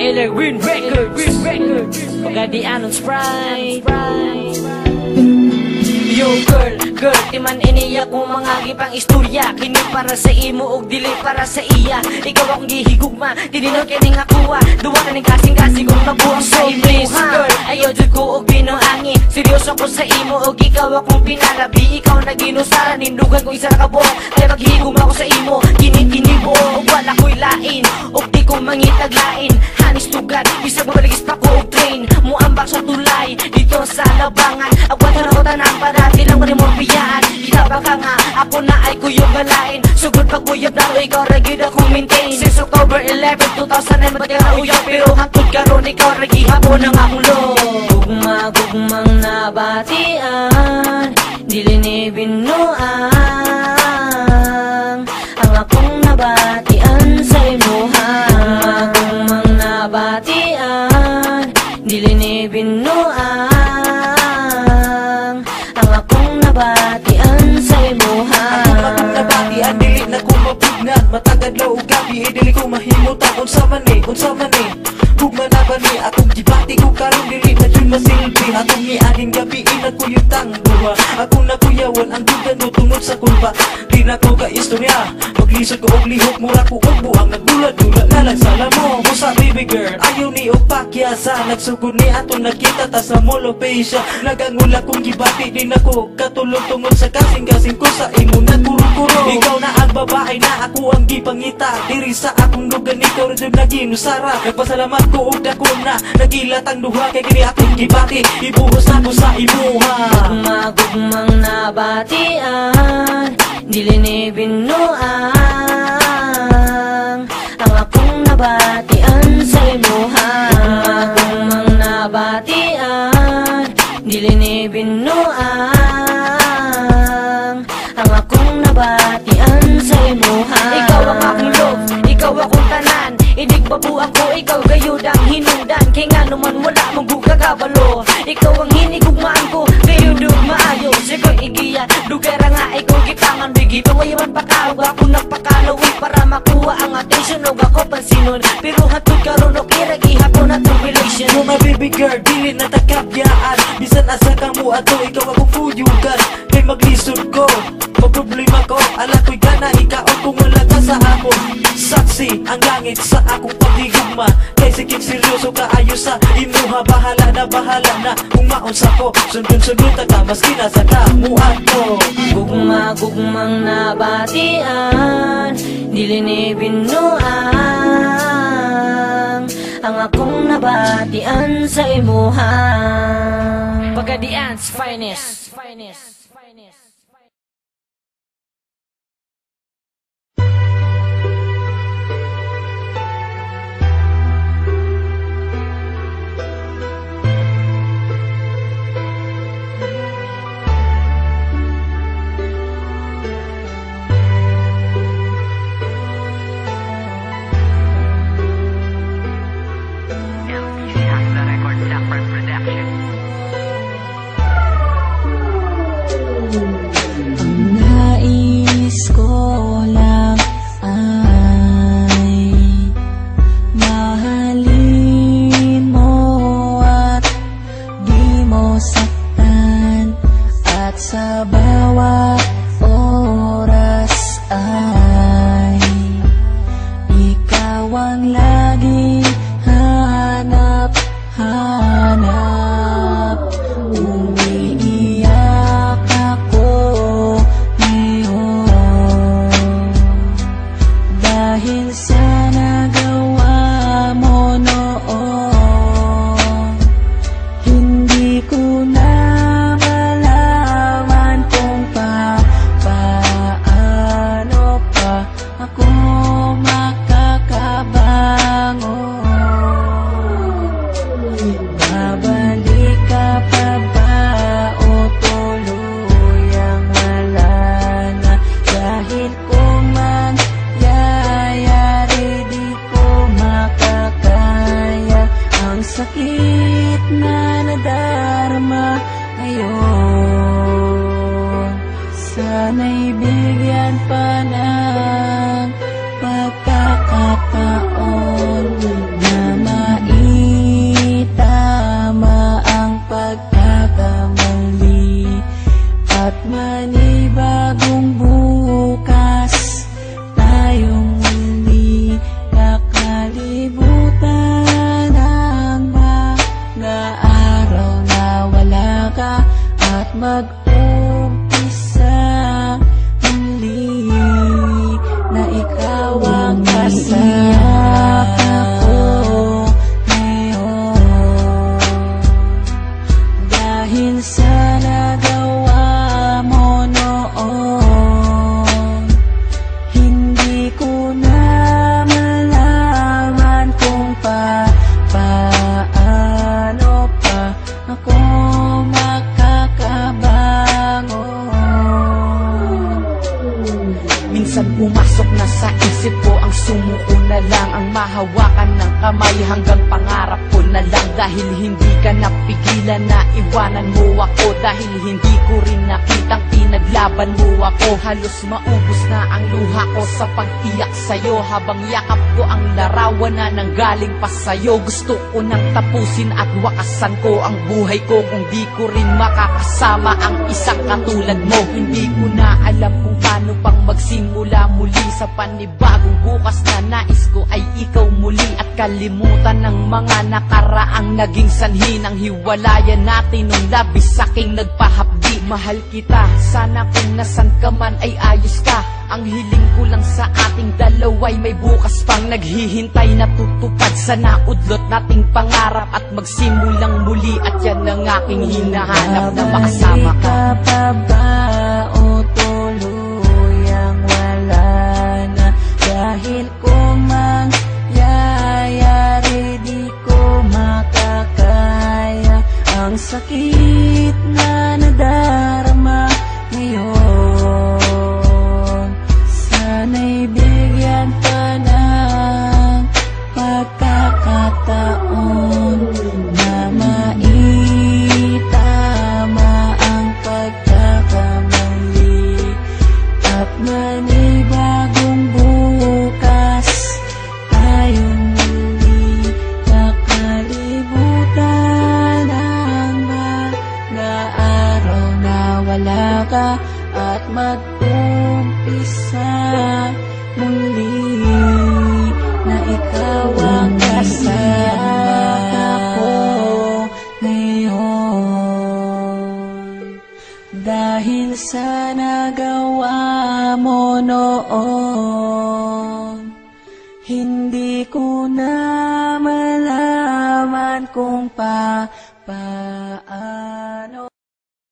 Eller Win Records, Pagadian on Sprite. Yo girl, di man iniya kung mga gipang istorya. Kini para sa imo og dili para sa iya. Ikaw akong gihigugma, tininod kini nga kuha. Duwa na ning kasing-kasing kung mabuang sa imo. Girl, ayaw jud ko og binuangi. Seryoso ko sa imo og ikaw akong pinalabi. Ikaw na ginusara, nindugan ko isa na kabuok. Kaya maghigugma ko sa imo, kinibo og wala ko'y lain. Og di ko mangitaglain, hanis tugad, bisag mabaligis pa ko og train. Muambak sa tulay, dito sa labangan. Agwat na ko tanang para lang ko ni mong biyaan. Kita ba ka nga, ako na ay kuyog galain. Sugod pag kuyog na ko, ikaw ragid akong maintain. Since October 11, 2009, ba't ka uyog. Pero hangtod karon ikaw ragi hapon ang akong loob. Gugma-gugmang nabatian, dili ni binuang ang akong nabatian sa imuhan. Gugma-gugmang nabatian, dili ni binuang batian sa imuhan. Akong nabatian, dili na ko mapugnan. Matagad law gabi, dili ko mahimutan. Unsa man ni Hugma na ba ni akong gibati ko karon dili na dyan masilbi. Atong nianin gabi, inagkuyutang buha. Akong nakuyawan ang dugan mo tungod sa kulpa. Di na ko ka-istorya, maglisod ko og lihok. Mura ko og buang, nagdula-dula na lang sala mo. Musa baby girl, ayaw ni og pakyasa. Nagsugod ni ato nakita ta sa molopesya. Nagangula kong gibati, di na ko katulog tungod sa kasing-kasing ko sa imo nagkuro-kuro. Ikaw na ang babae na ako ang gipangita. Diri sa akong lugan, ikaw rin na ginusara. Nagpasalamat ko og dako na nagilat ang duha. Kay kini akong gibati, ibuhos na ko sa imuha. Gugma-gugmang nabatian, dili ni binuang ang akong nabatian sa imuha. Gugma-gugmang nabatian, dili ni binuang ang akong nabatian sa imuha. Ikaw ang akong love, ikaw akong tanan. Inig babuang ko, ikaw gayud ang hinungdan. Kay nga naman wala mong gugagabalo. Ikaw ang hinigugmaan ko, gayud og maayo. Siko'y igiya, dugera nga ikaw gitangan. Bigi, pawayaman pakawag ako nagpakalawi para makuha ang attention og ako pansinon. Pero hatod karon og iragi hapon at relation. No my baby girl, dili na takabyaan. Bisan asa ka mo ato, ikaw akong fuyugan. Kay maglisod ko, problema ko, ala ko'y gana ikaw kung wala ka sa akon. Saksi ang langit sa akong paghigugma. Kay sikip seryoso ka ayo sa imuha. Bahala na kung maunsa ko. Sundun-sundun ta ka maski nasa kamuan ko. Gugma-gugmang nabatian, dili ni binuang ang akong nabatian sa imuha. Pagadian's finest. Sana'y bigyan pa ng pagkakataon na Iiyak ako ngayon dahil sa nagawa mo noon. Hindi ko na malaman kung paano pa ako makakabangon. Minsan pumasok na sa isip ko ang sumuko na lang, ang mahawakan ng kamay hanggang pangarap ko na lang. Dahil hindi ka napigilan na iwanan mo ako, dahil hindi ko rin nakitang pinaglaban mo ako. Halos maubos na ang luha ko sa pag-iyak sa'yo, habang yakap ko ang larawan na nanggaling pa sa'yo. Gusto ko nang tapusin at wakasan ko ang buhay ko kung di ko rin makakasama ang isang katulad mo. Hindi ko na alam kung paano pang magsimula muli sa panibagong bukas na nais ko ay ikaw muli, at kalimutan ng mga nakaraang naging sanhi ng hiwalayan natin nung labis saking nagpahapdi. Mahal kita, sana kung nasan ka man ay ayos ka. Ang hiling ko lang sa ating dalawa'y may bukas pang naghihintay na tutupad. Sana udlot nating pangarap at magsimulang muli, at yan ang aking hinahanap na makasama ka. Pa ba o tuluyang wala na? Dahil kung mangyayari di ko makakaya ang sakit na nadarama ngayon. Sana'y bigyan pa ng pagkakataon na maitama ang pagkakamali at manibagong bukas tayong muli makalimutan ang mga araw na wala ka at mag-umpisa muli na ikaw ang kasama ko ngayon. Dahil sa nagawa mo noon, hindi ko na malaman kung paano